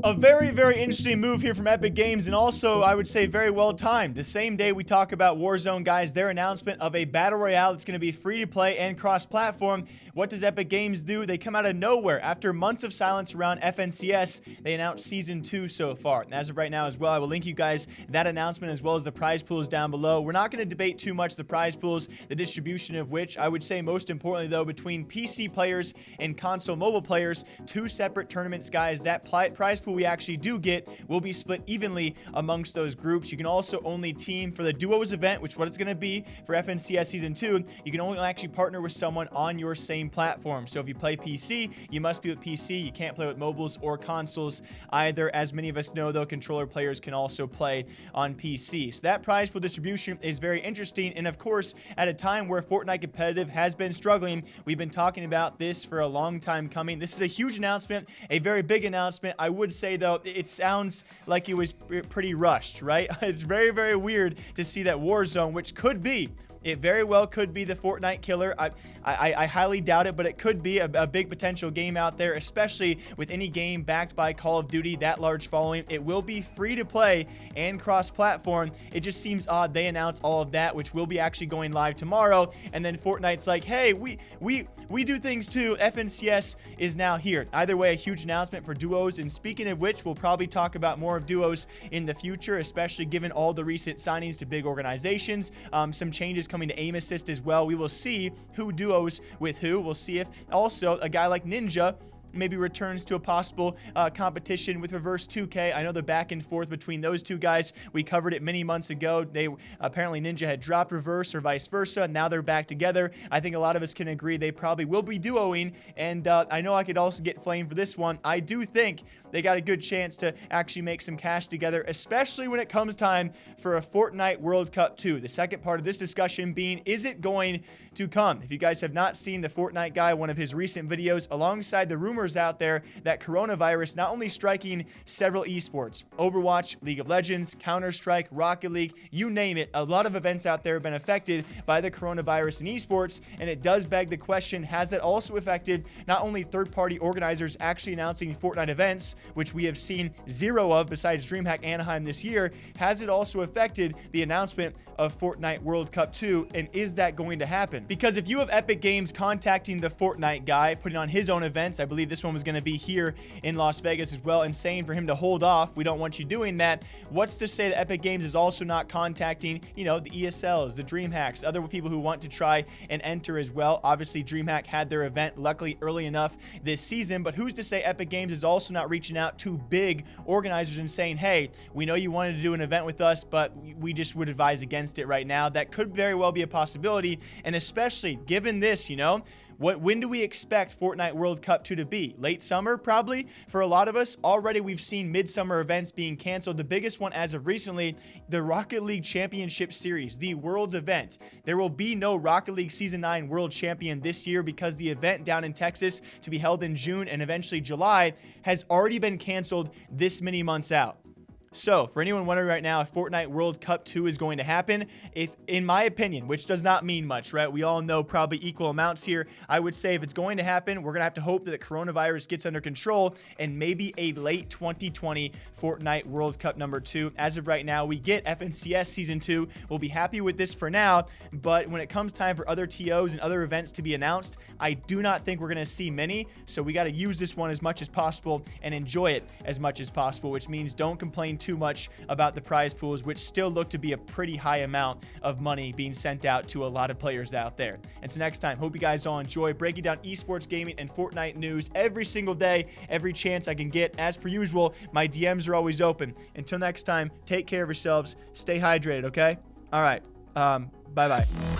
A very, very interesting move here from Epic Games, and also, I would say, very well timed. The same day we talk about Warzone, guys, their announcement of a Battle Royale that's going to be free to play and cross-platform. What does Epic Games do? They come out of nowhere. After months of silence around FNCS, they announced Season 2 so far. And as of right now as well, I will link you guys that announcement as well as the prize pools down below. We're not going to debate too much the prize pools, the distribution of which. I would say most importantly, though, between PC players and console mobile players, two separate tournaments, guys. That prize pool we actually do get will be split evenly amongst those groups. You can also only team for the duos event, which what it's going to be for FNCS Season 2. You can only actually partner with someone on your same platform. So if you play PC, you must be with PC. You can't play with mobiles or consoles either. As many of us know, though, controller players can also play on PC. So that prize pool distribution is very interesting. And of course, at a time where Fortnite competitive has been struggling, we've been talking about this for a long time coming. This is a huge announcement, a very big announcement. I would say, though, it sounds like it was pretty rushed, right? It's very, very weird to see that Warzone, which could be, it very well could be the Fortnite killer. I highly doubt it, but it could be a big potential game out there, especially with any game backed by Call of Duty, that large following. It will be free to play and cross-platform. It just seems odd they announced all of that, which will be actually going live tomorrow, and then Fortnite's like, hey, we do things too. FNCS is now here. Either way, a huge announcement for duos, and speaking of which, we'll probably talk about more of duos in the future, especially given all the recent signings to big organizations, some changes coming to aim assist as well. We will see who duos with who. We'll see if also a guy like Ninja maybe returns to a possible competition with Reverse 2K. I know the back and forth between those two guys. We covered it many months ago. They apparently Ninja had dropped Reverse or vice versa. Now they're back together. I think a lot of us can agree they probably will be duoing, and I know I could also get flamed for this one. I do think they got a good chance to actually make some cash together, especially when it comes time for a Fortnite World Cup 2. The second part of this discussion being, is it going to come? If you guys have not seen the Fortnite guy, one of his recent videos, alongside the rumors out there that coronavirus not only striking several esports, Overwatch, League of Legends, Counter-Strike, Rocket League, you name it, a lot of events out there have been affected by the coronavirus in esports, and it does beg the question, has it also affected not only third-party organizers actually announcing Fortnite events, which we have seen zero of besides DreamHack Anaheim this year, has it also affected the announcement of Fortnite World Cup 2, and is that going to happen? Because if you have Epic Games contacting the Fortnite guy, putting on his own events, I believe this one was going to be here in Las Vegas as well, and saying for him to hold off, we don't want you doing that, what's to say that Epic Games is also not contacting, you know, the ESLs, the DreamHacks, other people who want to try and enter as well? Obviously, DreamHack had their event, luckily early enough this season, but who's to say Epic Games is also not reaching out to big organizers and saying, hey, we know you wanted to do an event with us, but we just would advise against it right now? That could very well be a possibility, and especially given this, you know, when do we expect Fortnite World Cup 2 to be? Late summer, probably, for a lot of us. Already we've seen midsummer events being canceled. The biggest one as of recently, the Rocket League Championship Series, the World event. There will be no Rocket League Season 9 World Champion this year because the event down in Texas to be held in June and eventually July has already been canceled this many months out. So, for anyone wondering right now if Fortnite World Cup 2 is going to happen, if, in my opinion, which does not mean much, right? We all know probably equal amounts here. I would say if it's going to happen, we're going to have to hope that the coronavirus gets under control and maybe a late 2020 Fortnite World Cup number 2. As of right now, we get FNCS Season 2. We'll be happy with this for now, but when it comes time for other TOs and other events to be announced, I do not think we're going to see many, so we got to use this one as much as possible and enjoy it as much as possible, which means don't complain too much about the prize pools, which still look to be a pretty high amount of money being sent out to a lot of players out there. Until next time, hope you guys all enjoy breaking down esports, gaming, and Fortnite news every single day, every chance I can get. As per usual, my DMs are always open. Until next time, take care of yourselves, stay hydrated, okay? All right, bye-bye.